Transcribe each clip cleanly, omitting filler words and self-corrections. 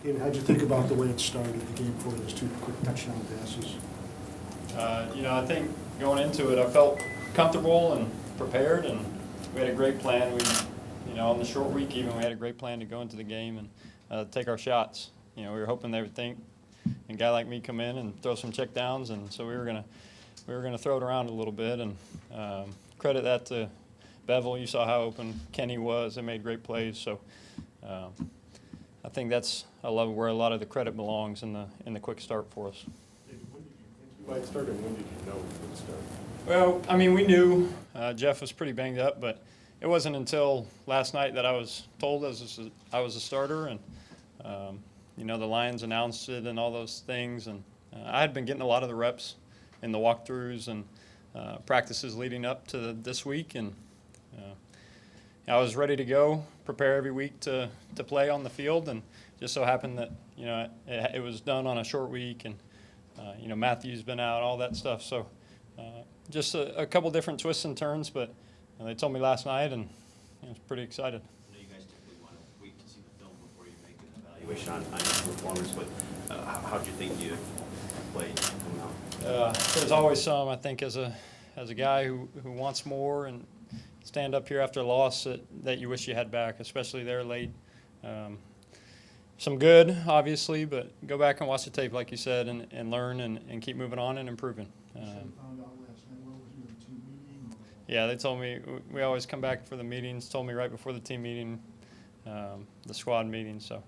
David, how'd you think about the way it started, the game for those two quick touchdown passes? I think going into it, I felt comfortable and prepared, and we had a great plan. On the short week even, we had a great plan to go into the game and take our shots. We were hoping they would think, and a guy like me come in and throw some check downs, and so we were gonna throw it around a little bit, and credit that to Bevel. You saw how open Kenny was. They made great plays, so I think that's where a lot of the credit belongs in the quick start for us. When did you think you might start, and when did you know you would start? Well, we knew Jeff was pretty banged up, but it wasn't until last night that I was told I was a starter, and the Lions announced it and all those things, and I had been getting a lot of the reps in the walkthroughs and practices leading up to this week, and I was ready to go, prepare every week to play on the field, and just so happened that it was done on a short week, and Matthew's been out, all that stuff. So just a couple different twists and turns, but they told me last night, and I was pretty excited. I know you guys typically want to wait to see the film before you make an evaluation on your performance, but how do you think you played coming out? There's always some, I think, as a guy who wants more and stand up here after a loss that you wish you had back, especially there late. Some good, obviously, but go back and watch the tape, like you said, and learn and keep moving on and improving. Yeah, they told me, we always come back for the meetings, told me right before the team meeting, the squad meeting. So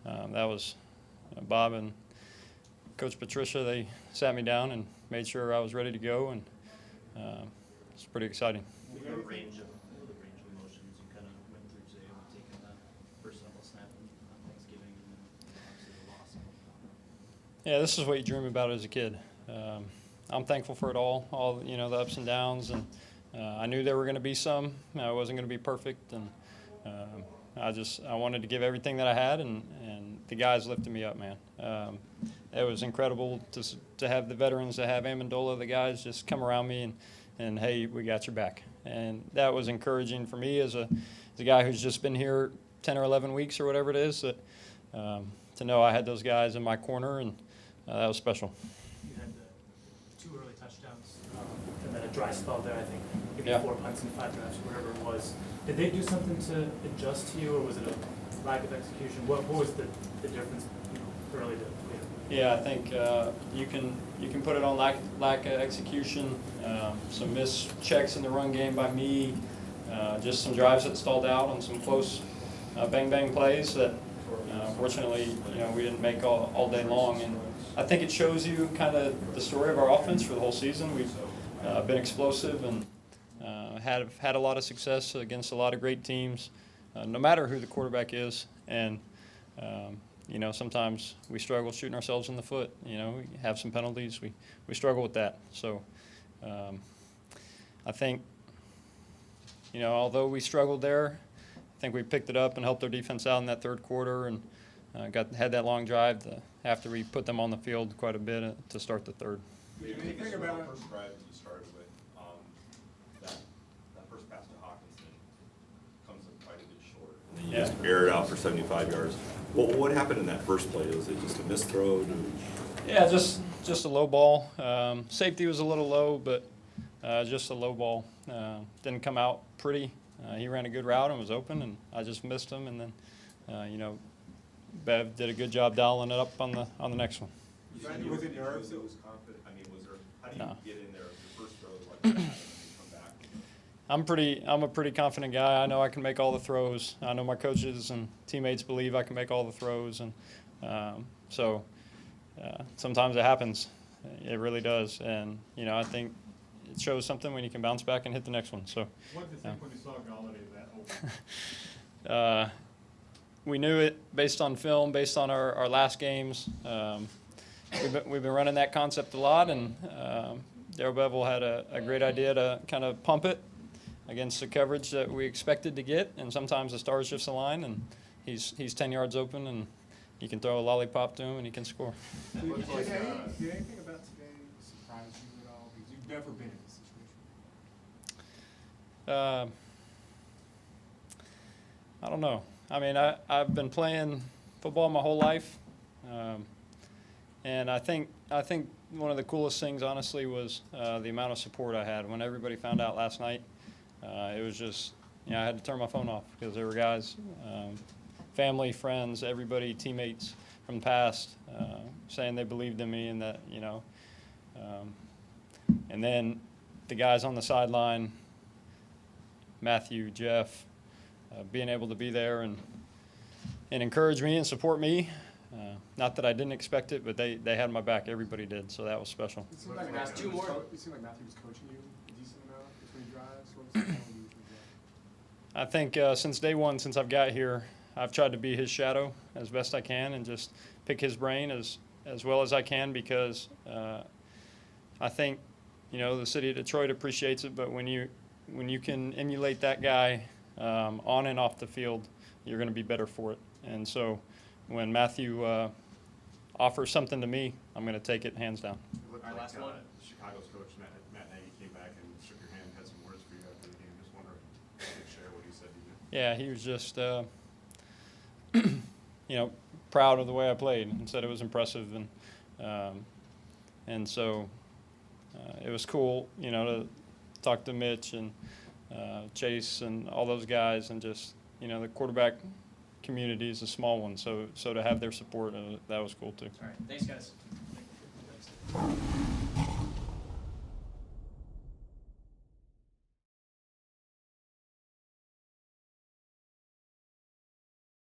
that was Bob and Coach Patricia. They sat me down and made sure I was ready to go, and it's pretty exciting. What were the range of emotions you kind of went through today when taking that first level snap on Thanksgiving and then obviously the loss? Yeah, this is what you dream about as a kid. I'm thankful for it all the ups and downs, and I knew there were going to be some. I wasn't going to be perfect, and I wanted to give everything that I had, and the guys lifted me up, man. It was incredible to have the veterans, to have Amendola, the guys just come around me and hey, we got your back. And that was encouraging for me as a guy who's just been here 10 or 11 weeks or whatever it is, that to know I had those guys in my corner, and that was special. You had the 2 early touchdowns and then a dry spell there, I think. Maybe Yeah. 4 punts and 5 drives, whatever it was. Did they do something to adjust to you, or was it a lack of execution? What was the difference early to later? Yeah, I think you can put it on lack of execution, some missed checks in the run game by me, just some drives that stalled out on some close bang plays that fortunately we didn't make all day long. And I think it shows you kind of the story of our offense for the whole season. We've been explosive and have had a lot of success against a lot of great teams, no matter who the quarterback is. And sometimes we struggle shooting ourselves in the foot. We have some penalties. We struggle with that. So I think, although we struggled there, I think we picked it up and helped our defense out in that third quarter, and had that long drive after we put them on the field quite a bit to start the third. Did you think about the first drive that you started with, that first pass to Hawkinson comes in quite a bit short, and then you just air it out for 75 yards. What happened in that first play? Was it just a missed throw? Yeah, just a low ball. Safety was a little low, but just a low ball. Didn't come out pretty. He ran a good route and was open, and I just missed him. And then, Bev did a good job dialing it up on the next one. Was it nerves? It was confident. How do you get in there? Your first throw, come back? I'm a pretty confident guy. I know I can make all the throws. I know my coaches and teammates believe I can make all the throws, and so sometimes it happens. It really does, and I think it shows something when you can bounce back and hit the next one. So. What did you think when you saw Galladay that open? We knew it based on film, based on our last games. We've been running that concept a lot, and Daryl Bevel had a great idea to kind of pump it against the coverage that we expected to get, and sometimes the stars just align, and he's 10 yards open, and you can throw a lollipop to him, and he can score. Did anything about today surprise you at all? Because you've never been in this situation. I don't know. I've been playing football my whole life, and I think one of the coolest things, honestly, was the amount of support I had. When everybody found out last night, it was just, I had to turn my phone off because there were guys, family, friends, everybody, teammates from the past, saying they believed in me and that, and then the guys on the sideline, Matthew, Jeff, being able to be there and encourage me and support me. Not that I didn't expect it, but they had my back. Everybody did, so that was special. It seemed like Matthew was coaching you a decent amount between drives. What was he telling you between drives? I think since day one, since I've got here, I've tried to be his shadow as best I can and just pick his brain as well as I can, because I think, the city of Detroit appreciates it, but when you can emulate that guy on and off the field, you're going to be better for it. And so when Matthew offers something to me, I'm going to take it hands down. It looked All right, like last one. Chicago's coach, Matt Nagy, came back and shook your hand, had some words for you after the game. Just wondering if you could share what he said to you. Yeah, he was just, proud of the way I played and said it was impressive. And so it was cool, to talk to Mitch and Chase and all those guys, and just, the quarterback community is a small one. So to have their support, that was cool too. All right, thanks, guys.